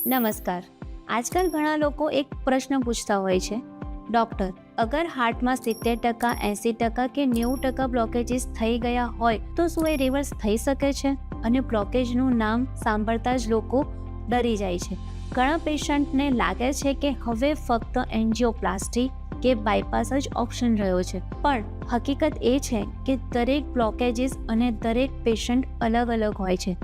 નમસ્કાર. આજકાલ ઘણા લોકો એક પ્રશ્ન પૂછતા હોય છે, ડૉક્ટર, અગર હાર્ટમાં 70%, 80% કે 90% બ્લોકેજીસ થઈ ગયા હોય તો શું એ રિવર્સ થઈ શકે છે? અને બ્લોકેજનું નામ સાંભળતા જ લોકો ડરી જાય છે. ઘણા પેશન્ટને લાગે છે કે હવે ફક્ત એન્જિયોપ્લાસ્ટી કે બાયપાસ જ ઓપ્શન રહ્યો છે, પણ હકીકત એ છે કે દરેક બ્લોકેજીસ અને દરેક પેશન્ટ અલગ અલગ હોય છે.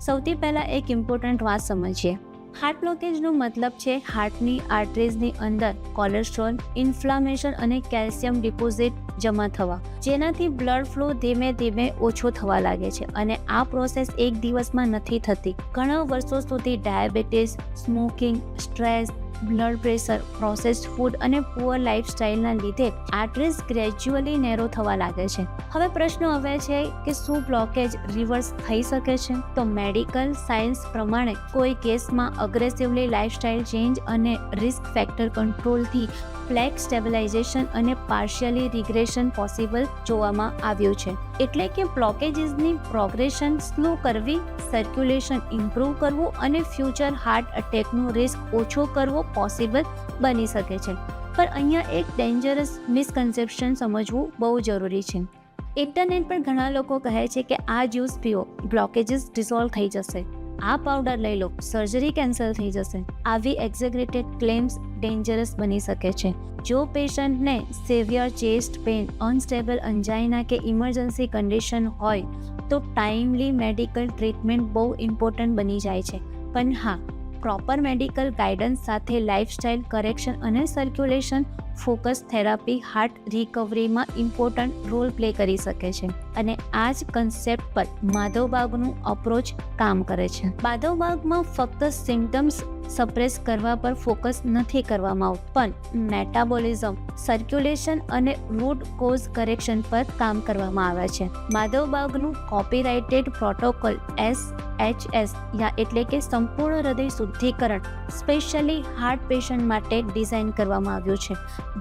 સૌથી પહેલાં એક ઇમ્પોર્ટન્ટ વાત સમજીએ. હાર્ટ બ્લોકેજનો મતલબ છે હાર્ટની આર્ટરીઝની અંદર કોલેસ્ટ્રોલ, ઇન્ફ્લામેશન અને કેલ્શિયમ ડિપોઝિટ જમા થવા, જેનાથી બ્લડ ફ્લો ધીમે ધીમે ઓછો થવા લાગે છે. અને આ પ્રોસેસ એક દિવસમાં નથી થતી. ઘણા વર્ષો સુધી diabetes, smoking, stress, blood pressure, processed food અને પુઅર લાઇફસ્ટાઇલના લીધે આર્ટરીઝ ગ્રેજ્યુઅલી નેરો થવા લાગે છે. હવે પ્રશ્ન આવે છે કે શું બ્લોકેજ રિવર્સ થઈ શકે છે? તો મેડિકલ સાયન્સ પ્રમાણે કોઈ કેસમાં અગ્રેસિવલી લાઇફસ્ટાઇલ ચેન્જ અને રિસ્ક ફેક્ટર કંટ્રોલથી પ્લેક સ્ટેબિલાઇઝેશન અને પાર્શિયલી રિગ્રેશન પોસિબલ જોવામાં આવ્યું છે. એટલે કે બ્લોકેજીસની પ્રોગ્રેશન સ્લો કરવી, સર્ક્યુલેશન ઇમ્પ્રૂવ કરવું અને ફ્યુચર હાર્ટ અટેકનો રિસ્ક ઓછો કરવો પોસિબલ બની શકે છે. પણ અહીંયા એક ડેન્જરસ મિસકન્સેપ્શન સમજવું બહુ જરૂરી છે. ઇન્ટરનેટ પર ઘણા લોકો કહે છે કે આ જ્યુસ પીઓ, બ્લોકેજીસ ડિસોલ્વ થઈ જશે. આ પાવડર લઈ લો, સર્જરી કેન્સલ થઈ જશે. આવી એક્ઝેગરેટેડ ક્લેમ્સ ડેન્જરસ બની શકે છે. જો પેશન્ટને severe chest pain, unstable angina કે ઇમરજન્સી કન્ડિશન હોય તો ટાઈમલી મેડિકલ ટ્રીટમેન્ટ બહુ ઇમ્પોર્ટન્ટ બની જાય છે. પણ હા, પ્રોપર મેડિકલ ગાઈડન્સ સાથે લાઇફસ્ટાઇલ કરેક્શન અને સર્ક્યુલેશન ફોકસ થેરાપી હાર્ટ રિકવરીમાં ઇમ્પોર્ટન્ટ રોલ પ્લે કરી શકે છે. અને આ જ કન્સેપ્ટ પર માધવબાગનું અપ્રોચ કામ કરે છે. માધવબાગમાં ફક્ત સિમ્ટમ્સ સપ્રેસ કરવા પર ફોકસ નથી કરવામાં આવતું, પણ મેટાબોલિઝમ, સર્ક્યુલેશન અને રૂટ કોઝ કરેક્શન પર કામ કરવામાં આવે છે. માધવબાગનું કોપીરાઇટેડ પ્રોટોકોલ SHS એટલે કે સંપૂર્ણ હૃદય શુદ્ધિકરણ સ્પેશિયલી હાર્ટ પેશન્ટ માટે ડિઝાઇન કરવામાં આવ્યું છે,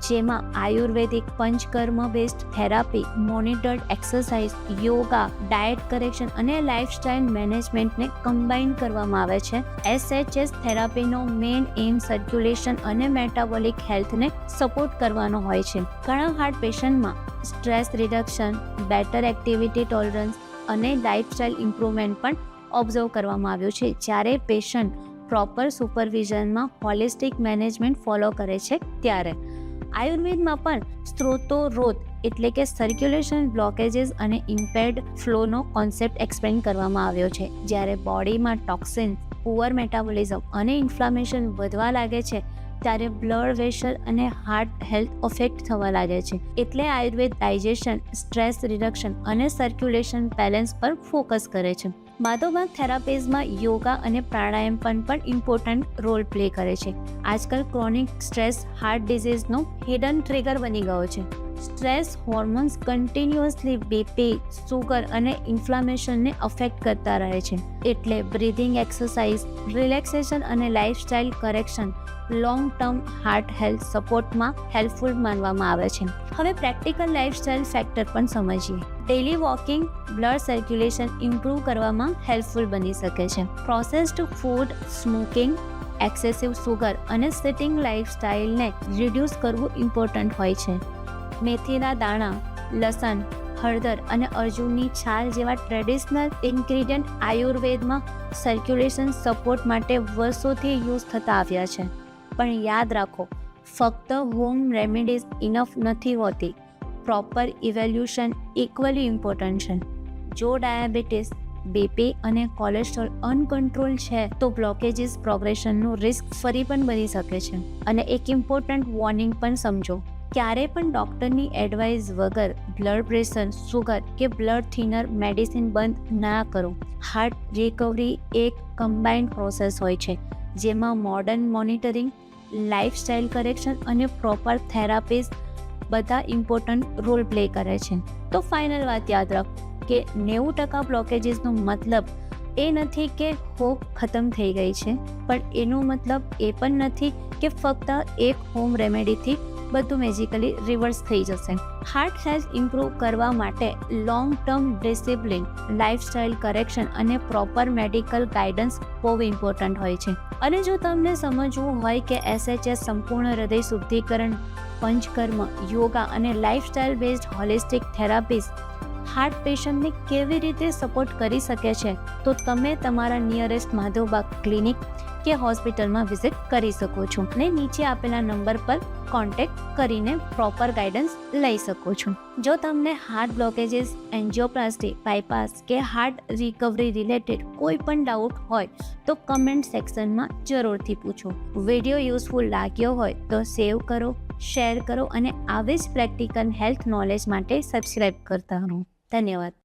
જેમાં Ayurvedic panchakarma based therapy, monitored exercise, yoga, diet correction અને લાઇફસ્ટાઇલ મેનેજમેન્ટને કમ્બાઇન કરવામાં આવે છે. SHS થેરાપીનો મેઇન એમ સર્ક્યુલેશન અને મેટાબોલિક હેલ્થને સપોર્ટ કરવાનો હોય છે. ઘણા હાર્ટ પેશન્ટમાં stress reduction, better activity tolerance અને લાઇફસ્ટાઇલ ઇમ્પ્રુવમેન્ટ પણ ઓબ્ઝર્વ કરવામાં આવ્યું છે, જ્યારે પેશન્ટ પ્રોપર સુપરવિઝનમાં હોલિસ્ટિક મેનેજમેન્ટ ફોલો કરે છે. ત્યારે આયુર્વેદમાં પણ સ્ત્રોતોરોધ એટલે કે સર્ક્યુલેશન બ્લોકેજીસ અને ઇમ્પેર્ડ ફ્લોનો કોન્સેપ્ટ એક્સપ્લેન કરવામાં આવ્યો છે. જ્યારે બોડીમાં ટોક્સિન, પુઅર મેટાબોલિઝમ અને ઇન્ફ્લામેશન વધવા લાગે છે ત્યારે બ્લડ વેસલ અને હાર્ટ હેલ્થ અફેક્ટ થવા લાગે છે. એટલે આયુર્વેદ ડાયજેશન, સ્ટ્રેસ રિડક્શન અને સર્ક્યુલેશન બેલેન્સ પર ફોકસ કરે છે. માધવબાગ થેરાપીઝમાં યોગા અને પ્રાણાયામ પણ ઇમ્પોર્ટન્ટ રોલ પ્લે કરે છે. આજકાલ ક્રોનિક સ્ટ્રેસ હાર્ટ ડિઝીઝનો હિડન ટ્રિગર બની ગયો છે. Stress hormones continuously BP, sugar અને ઇન્ફ્લામેશનને અફેક્ટ કરતા રહે છે. એટલે બ્રીધિંગ એક્સરસાઇઝ, રિલેક્સેશન અને lifestyle correction long term heart health સપોર્ટમાં હેલ્પફુલ માનવામાં આવે છે. હવે પ્રેક્ટિકલ લાઇફસ્ટાઇલ ફેક્ટર પણ સમજીએ. Daily walking blood circulation improve કરવામાં હેલ્પફુલ બની શકે છે. Processed food, smoking, excessive sugar અને સિટિંગ લાઇફસ્ટાઇલને રિડ્યુસ કરવું ઇમ્પોર્ટન્ટ હોય છે. મેથીના દાણા, લસણ, હળદર અને અર્જુનની છાલ જેવા ટ્રેડિશનલ ઇન્ગ્રીડિયન્ટ આયુર્વેદમાં સર્ક્યુલેશન સપોર્ટ માટે વર્ષોથી યુઝ થતા આવ્યા છે. પણ યાદ રાખો, ફક્ત હોમ રેમેડીઝ ઇનફ નથી હોતી. પ્રોપર ઇવેલ્યુશન ઇક્વલી ઇમ્પોર્ટન્ટ છે. જો ડાયાબિટીસ, બીપી અને કોલેસ્ટ્રોલ અનકન્ટ્રોલ છે તો બ્લોકેજીસ પ્રોગ્રેશનનું રિસ્ક ફરી પણ બની શકે છે. અને એક ઇમ્પોર્ટન્ટ વોર્નિંગ પણ સમજો, ક્યારે પણ ડૉક્ટરની એડવાઇસ વગર બ્લડ પ્રેશર, સુગર કે બ્લડ થિનર મેડિસિન બંધ ના કરો. હાર્ટ રિકવરી એક કમ્બાઇન્ડ પ્રોસેસ હોય છે, જેમાં મોડર્ન મોનિટરિંગ, લાઇફસ્ટાઇલ કરેક્શન અને પ્રોપર થેરાપીઝ બધા ઇમ્પોર્ટન્ટ રોલ પ્લે કરે છે. તો ફાઇનલ વાત યાદ રાખો કે 90% બ્લોકેજીસનો મતલબ એ નથી કે હોપ ખતમ થઈ ગઈ છે, પણ એનો મતલબ એ પણ નથી કે ફક્ત એક હોમ રેમેડીથી બધું મેજિકલી રિવર્સ થઈ જશે. હાર્ટ હેલ્થ ઇમ્પ્રૂવ કરવા માટે long term discipline, lifestyle correction અને પ્રોપર મેડિકલ ગાઈડન્સ બહુ ઇમ્પોર્ટન્ટ હોય છે. અને જો તમને સમજવું હોય કે SHS સંપૂર્ણ હૃદય શુદ્ધિકરણ, પંચકર્મ, યોગા અને lifestyle based holistic therapies heart પેશન્ટને કેવી રીતે સપોર્ટ કરી શકે છે, તો તમે તમારા નિયરેસ્ટ માધવબાગ ક્લિનિક કે હોસ્પિટલમાં વિઝિટ કરી શકો છો અને નીચે આપેલા નંબર પર કોન્ટેક્ટ કરીને પ્રોપર ગાઈડન્સ લઈ શકો છો. જો તમને હાર્ટ બ્લોકેજીસ, એન્જિયોપ્લાસ્ટી, બાયપાસ કે હાર્ટ રિકવરી રિલેટેડ કોઈ પણ ડાઉટ હોય તો કમેન્ટ સેક્શનમાં જરૂરથી પૂછો. વિડીયો યુઝફુલ લાગ્યો હોય તો સેવ કરો, શેર કરો અને આવી જ પ્રેક્ટિકલ હેલ્થ નોલેજ માટે સબસ્ક્રાઇબ કરતા રહો. ધન્યવાદ.